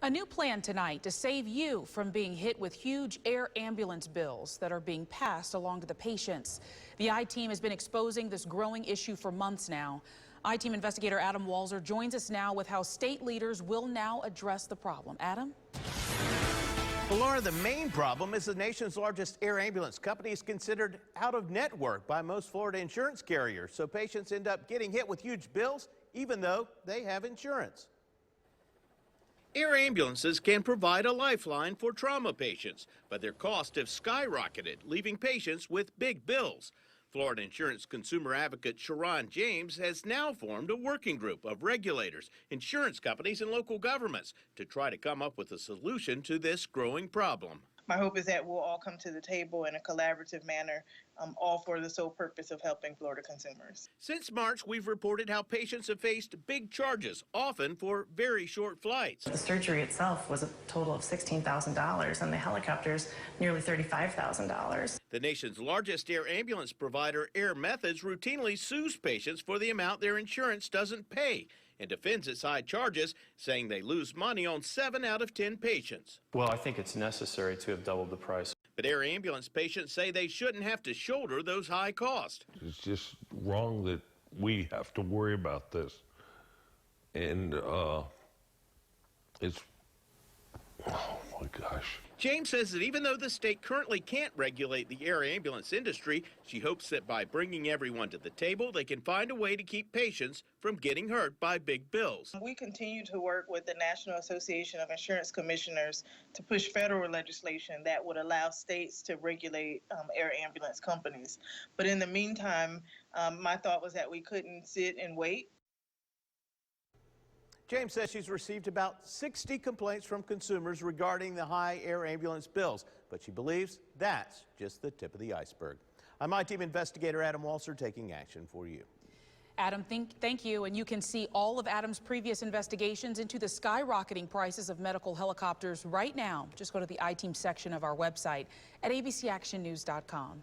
A new plan tonight to save you from being hit with huge air ambulance bills that are being passed along to the patients. The I-Team has been exposing this growing issue for months now. I-Team investigator Adam Walzer joins us now with how state leaders will now address the problem. Adam? Well, Laura, the main problem is the nation's largest air ambulance company is considered out of network by most Florida insurance carriers. So patients end up getting hit with huge bills even though they have insurance. Air ambulances can provide a lifeline for trauma patients, but their costs have skyrocketed, leaving patients with big bills. Florida insurance consumer advocate Sharon James has now formed a working group of regulators, insurance companies, and local governments to try to come up with a solution to this growing problem. My hope is that we'll all come to the table in a collaborative manner, all for the sole purpose of helping Florida consumers. Since March, we've reported how patients have faced big charges, often for very short flights. The surgery itself was a total of $16,000 and the helicopters nearly $35,000. The nation's largest air ambulance provider, Air Methods, routinely sues patients for the amount their insurance doesn't pay and defends its high charges, saying they lose money on 7 out of 10 patients. Well, I think it's necessary to have doubled the price. But air ambulance patients say they shouldn't have to shoulder those high costs. It's just wrong that we have to worry about this. And it's, oh my gosh. James says that even though the state currently can't regulate the air ambulance industry, she hopes that by bringing everyone to the table, they can find a way to keep patients from getting hurt by big bills. We continue to work with the National Association of Insurance Commissioners to push federal legislation that would allow states to regulate air ambulance companies. But in the meantime, my thought was that we couldn't sit and wait. James says she's received about 60 complaints from consumers regarding the high air ambulance bills, but she believes that's just the tip of the iceberg. I'm I-Team investigator Adam Walzer taking action for you. Adam, thank you. And you can see all of Adam's previous investigations into the skyrocketing prices of medical helicopters right now. Just go to the I-Team section of our website at abcactionnews.com.